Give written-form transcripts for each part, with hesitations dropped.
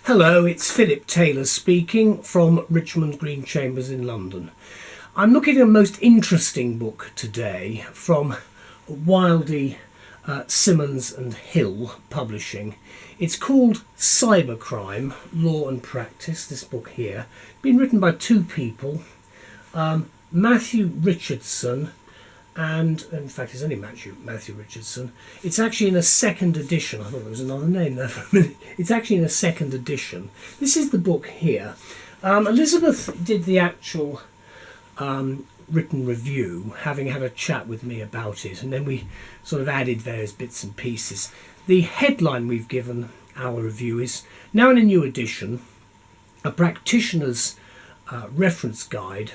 Hello, it's Philip Taylor speaking from Richmond Green Chambers in London. I'm looking at a most interesting book today from Wildy, Simmonds and Hill Publishing. It's called Cybercrime, Law and Practice, this book here. Been written by two people, Matthew Richardson, and in fact it's only Matthew Richardson. It's actually in a second edition. I thought there was another name there for a minute. It's actually in a second edition. This is the book here. Elizabeth did the actual written review, having had a chat with me about it, and then we sort of added various bits and pieces. The headline we've given our review is now in a new edition, a practitioner's reference guide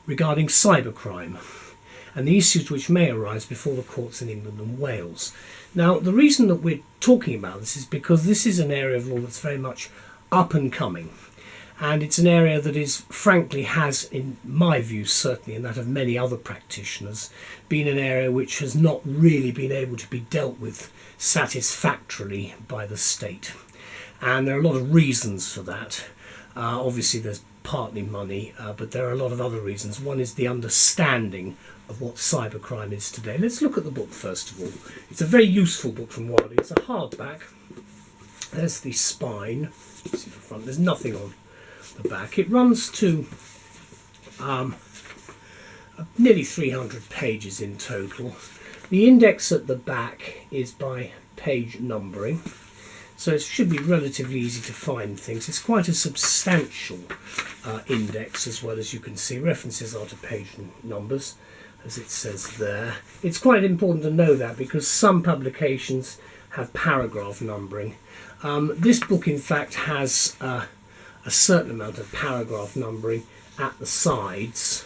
regarding cybercrime and the issues which may arise before the courts in England and Wales. Now, the reason that we're talking about this is because this is an area of law that's very much up and coming. And it's an area that is, frankly, has, in my view, certainly, and that of many other practitioners, been an area which has not really been able to be dealt with satisfactorily by the state. And there are a lot of reasons for that. Obviously, there's partly money, but there are a lot of other reasons. One is the understanding of what cybercrime is today. Let's look at the book first of all. It's a very useful book from Wildy. It's a hardback. There's the spine. See the front. There's nothing on the back. It runs to nearly 300 pages in total. The index at the back is by page numbering, so it should be relatively easy to find things. It's quite a substantial index, as well, as you can see. References are to page numbers, as it says there. It's quite important to know that because some publications have paragraph numbering. This book, in fact, has a certain amount of paragraph numbering at the sides,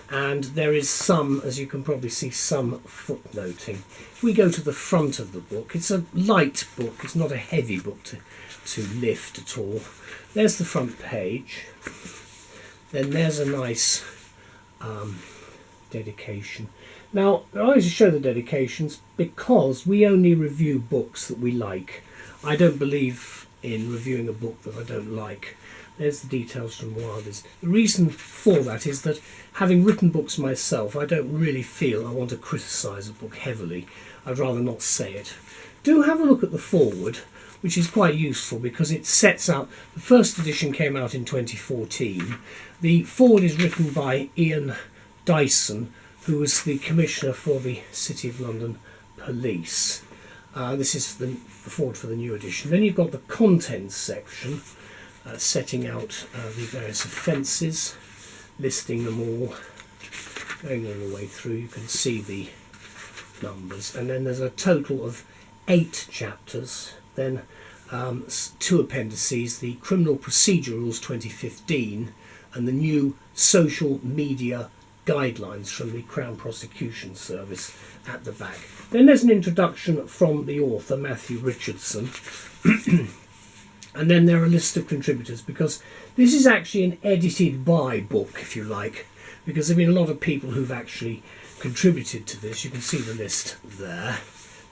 and there is some, as you can probably see, some footnoting. If we go to the front of the book, it's a light book, it's not a heavy book to lift at all. There's the front page. Then there's a nice dedication. Now, I always show the dedications because we only review books that we like. I don't believe in reviewing a book that I don't like. There's the details from Wildy's. The reason for that is that, having written books myself, I don't really feel I want to criticise a book heavily. I'd rather not say it. Do have a look at the foreword, which is quite useful because it sets out. The first edition came out in 2014. The foreword is written by Ian Dyson, who was the Commissioner for the City of London Police. This is the foreword for the new edition. Then you've got the contents section, setting out the various offences, listing them all, going all the way through. You can see the numbers, and then there's a total of 8 chapters. Then 2 appendices, the Criminal Procedure Rules 2015 and the new Social Media Guidelines from the Crown Prosecution Service at the back. Then there's an introduction from the author, Matthew Richardson. And then there are a list of contributors, because this is actually an edited by book, if you like, because there have been a lot of people who've actually contributed to this. You can see the list there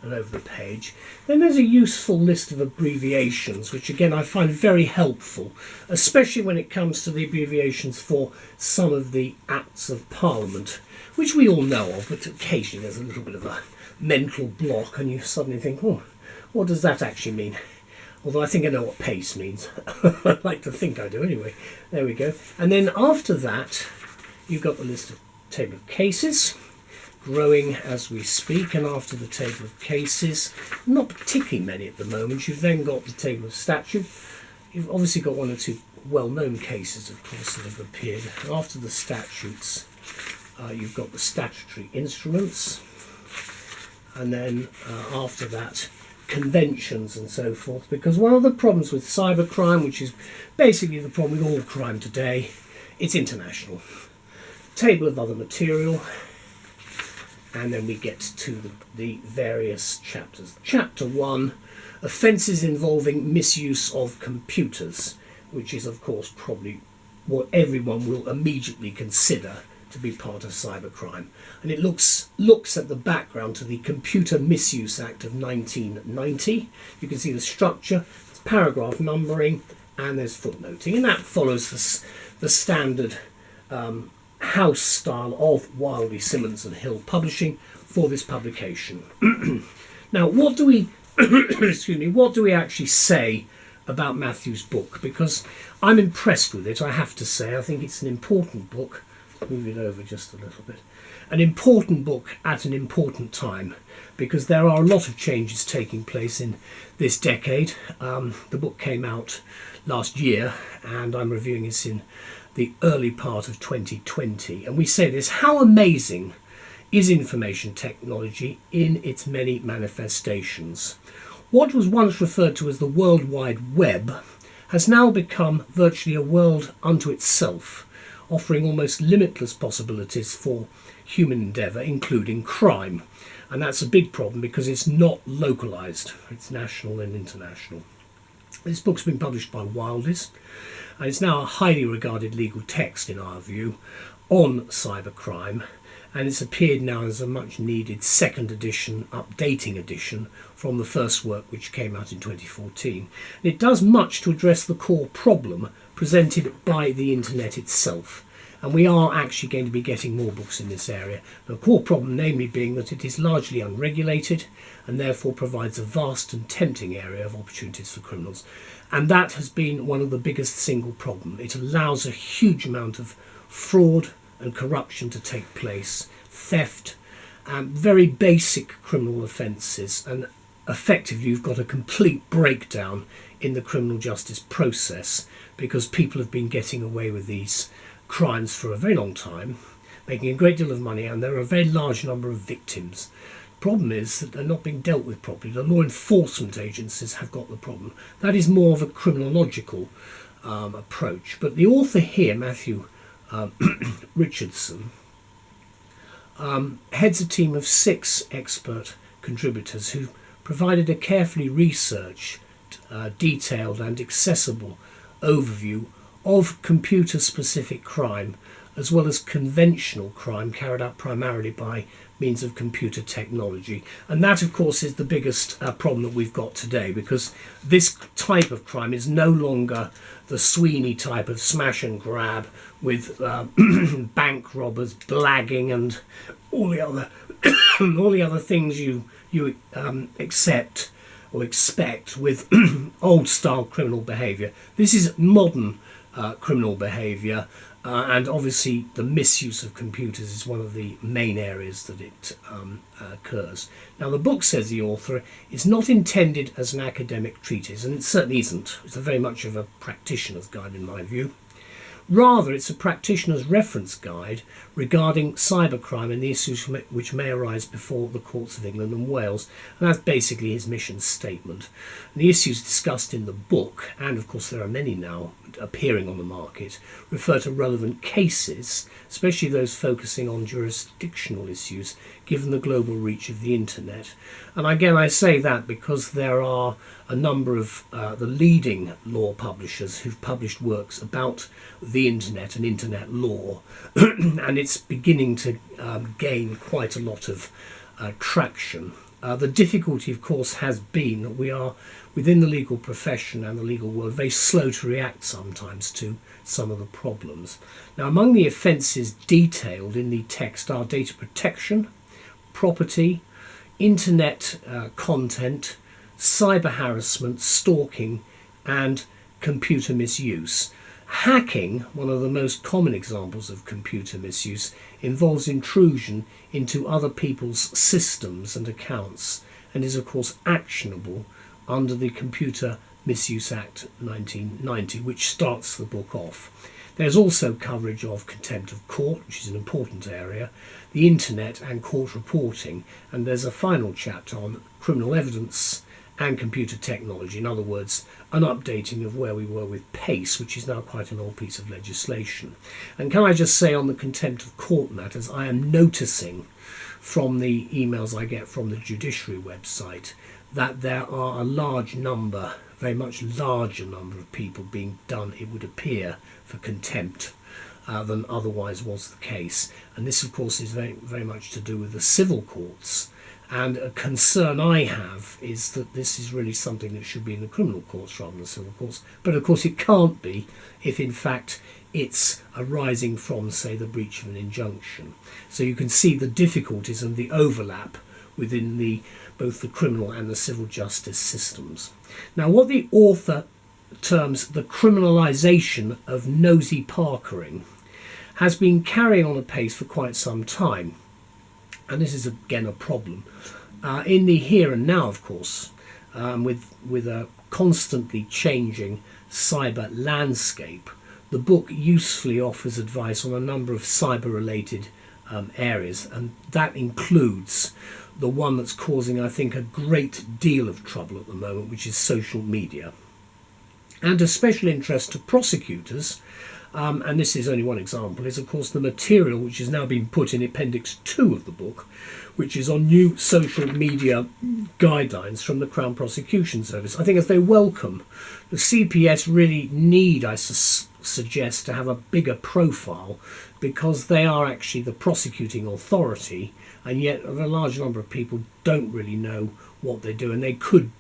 and over the page. Then there's a useful list of abbreviations, which again I find very helpful, especially when it comes to the abbreviations for some of the Acts of Parliament, which we all know of, but occasionally there's a little bit of a mental block and you suddenly think, oh, what does that actually mean? Although I think I know what PACE means. I'd like to think I do anyway. There we go. And then after that, you've got the list of table of cases, growing as we speak. And after the table of cases, not particularly many at the moment, you've then got the table of statute. You've obviously got 1 or 2 well-known cases, of course, that have appeared. And after the statutes, you've got the statutory instruments. And then after that, conventions and so forth, because one of the problems with cybercrime, which is basically the problem with all crime today, it's international. Table of other material, and then we get to the various chapters. Chapter 1, offences involving misuse of computers, which is of course probably what everyone will immediately consider to be part of cybercrime, and it looks at the background to the Computer Misuse Act of 1990. You can see the structure, paragraph numbering, and there's footnoting, and that follows the standard house style of Wildy, Simmonds and Hill publishing for this publication. Now, what do we what do we actually say about Matthew's book? Because I'm impressed with it, I have to say. I think it's an important book. Move it over just a little bit. An important book at an important time, because there are a lot of changes taking place in this decade. The book came out last year, and I'm reviewing this in the early part of 2020. And we say this: how amazing is information technology in its many manifestations? What was once referred to as the World Wide Web has now become virtually a world unto itself, offering almost limitless possibilities for human endeavour, including crime. And that's a big problem because it's not localised, it's national and international. This book's been published by Wildy's, and it's now a highly regarded legal text in our view on cybercrime, and it's appeared now as a much needed second edition, updating edition from the first work, which came out in 2014. And it does much to address the core problem presented by the internet itself. And we are actually going to be getting more books in this area. The core problem namely being that it is largely unregulated and therefore provides a vast and tempting area of opportunities for criminals. And that has been one of the biggest single problems. It allows a huge amount of fraud and corruption to take place, theft, very basic criminal offences, and effectively you've got a complete breakdown in the criminal justice process because people have been getting away with these crimes for a very long time, making a great deal of money, and there are a very large number of victims. The problem is that they're not being dealt with properly. The law enforcement agencies have got the problem. That is more of a criminological approach. But the author here, Matthew Richardson, heads a team of 6 expert contributors who provided a carefully researched, detailed and accessible overview of computer-specific crime, as well as conventional crime carried out primarily by means of computer technology. And that, of course, is the biggest problem that we've got today, because this type of crime is no longer the Sweeney type of smash and grab with bank robbers, blagging, and all the other things you accept or expect with old-style criminal behaviour. This is modern criminal behaviour, and obviously the misuse of computers is one of the main areas that it occurs. Now, the book, says the author, is not intended as an academic treatise, and it certainly isn't. It's very much of a practitioner's guide in my view. Rather, it's a practitioner's reference guide regarding cybercrime and the issues which may arise before the courts of England and Wales. And that's basically his mission statement. And the issues discussed in the book, and of course there are many now appearing on the market, refer to relevant cases, especially those focusing on jurisdictional issues, given the global reach of the internet. And again, I say that because there are a number of the leading law publishers who've published works about the internet and internet law, and it's beginning to gain quite a lot of traction. The difficulty, of course, has been that we are, within the legal profession and the legal world, very slow to react sometimes to some of the problems. Now, among the offences detailed in the text are data protection, property, internet content, cyber harassment, stalking, and computer misuse. Hacking, one of the most common examples of computer misuse, involves intrusion into other people's systems and accounts, and is of course actionable under the Computer Misuse Act 1990, which starts the book off. There's also coverage of contempt of court, which is an important area, the internet and court reporting, and there's a final chapter on criminal evidence and computer technology. In other words, an updating of where we were with PACE, which is now quite an old piece of legislation. And can I just say on the contempt of court matters, I am noticing from the emails I get from the judiciary website that there are a large number, very much larger number of people being done, it would appear, for contempt than otherwise was the case. And this, of course, is very, very much to do with the civil courts And a concern I have is that this is really something that should be in the criminal courts rather than the civil courts. But of course it can't be if in fact it's arising from, say, the breach of an injunction. So you can see the difficulties and the overlap within both the criminal and the civil justice systems. Now, what the author terms the criminalisation of nosy parkering has been carrying on apace for quite some time. And this is again a problem. In the here and now, of course, with a constantly changing cyber landscape, the book usefully offers advice on a number of cyber-related areas, and that includes the one that's causing, I think, a great deal of trouble at the moment, which is social media. And of special interest to prosecutors, and this is only one example, is of course the material which has now been put in Appendix 2 of the book, which is on new social media guidelines from the Crown Prosecution Service. I think as they welcome, the CPS really need, I suggest, to have a bigger profile, because they are actually the prosecuting authority, and yet a large number of people don't really know what they do, and they could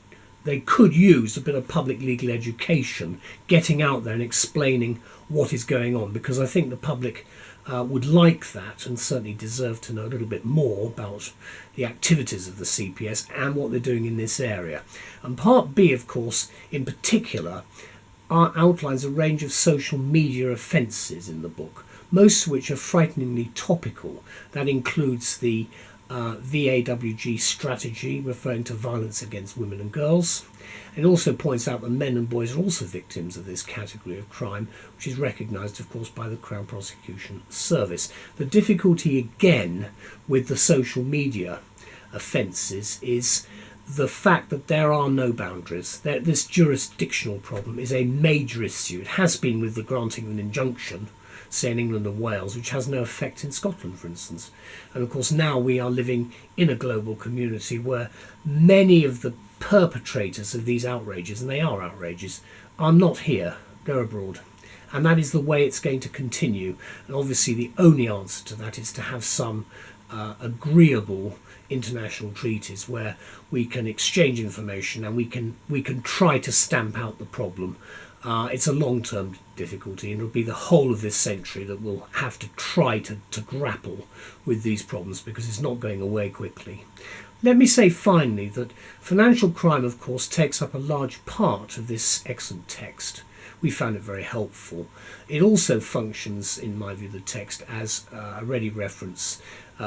use a bit of public legal education, getting out there and explaining what is going on, because I think the public would like that and certainly deserve to know a little bit more about the activities of the CPS and what they're doing in this area. And Part B, of course, in particular, outlines a range of social media offences in the book, most of which are frighteningly topical. That includes the VAWG strategy referring to violence against women and girls. It also points out that men and boys are also victims of this category of crime, which is recognised, of course, by the Crown Prosecution Service. The difficulty, again, with the social media offences is the fact that there are no boundaries. This jurisdictional problem is a major issue. It has been with the granting of an injunction, say in England and Wales, which has no effect in Scotland, for instance. And of course now we are living in a global community where many of the perpetrators of these outrages, and they are outrages, are not here, they're abroad. And that is the way it's going to continue. And obviously the only answer to that is to have some agreeable international treaties where we can exchange information and we can try to stamp out the problem. It's a long-term difficulty, and it'll be the whole of this century that we'll have to try to grapple with these problems, because it's not going away quickly. Let me say finally that financial crime, of course, takes up a large part of this excellent text. We found it very helpful. It also functions, in my view, the text as a ready reference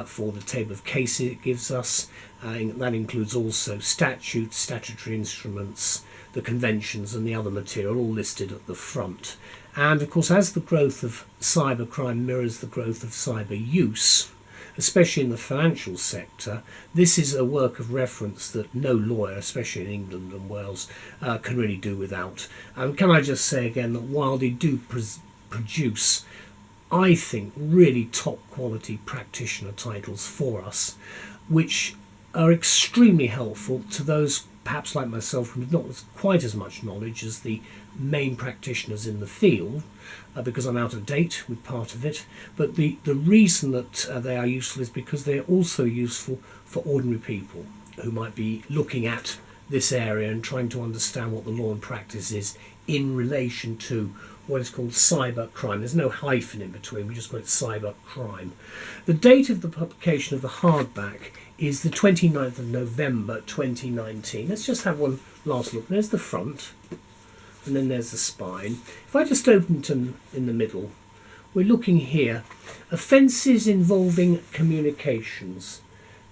for the table of cases it gives us. That includes also statutes, statutory instruments, the conventions and the other material, all listed at the front. And of course, as the growth of cybercrime mirrors the growth of cyber use, especially in the financial sector, this is a work of reference that no lawyer, especially in England and Wales, can really do without. And can I just say again that Wildy do produce, I think, really top quality practitioner titles for us, which are extremely helpful to those, perhaps like myself, who have not quite as much knowledge as the main practitioners in the field, because I'm out of date with part of it. But the reason that they are useful is because they are also useful for ordinary people who might be looking at this area and trying to understand what the law and practice is in relation to what is called cybercrime. There's no hyphen in between, we just call it cybercrime. The date of the publication of the hardback is the 29th of November 2019. Let's just have one last look. There's the front, and then there's the spine. If I just open it in the middle, we're looking here. Offences involving communications.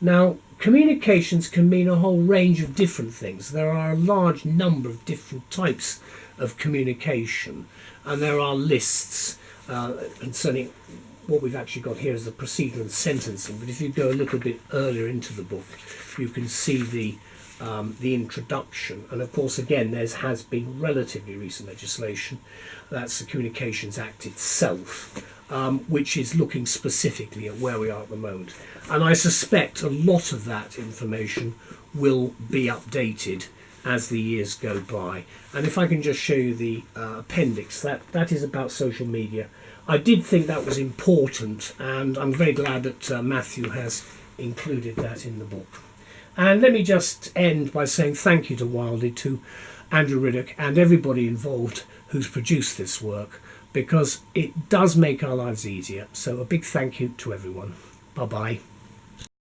Now, communications can mean a whole range of different things. There are a large number of different types of communication, and there are lists concerning what we've actually got here is the procedure and sentencing. But if you go a little bit earlier into the book, you can see the introduction. And of course, again, there has been relatively recent legislation. That's the Communications Act itself, which is looking specifically at where we are at the moment. And I suspect a lot of that information will be updated as the years go by. And if I can just show you the appendix, that is about social media. I did think that was important, and I'm very glad that Matthew has included that in the book. And let me just end by saying thank you to Wildy, to Andrew Riddoch and everybody involved who's produced this work, because it does make our lives easier. So a big thank you to everyone. Bye-bye.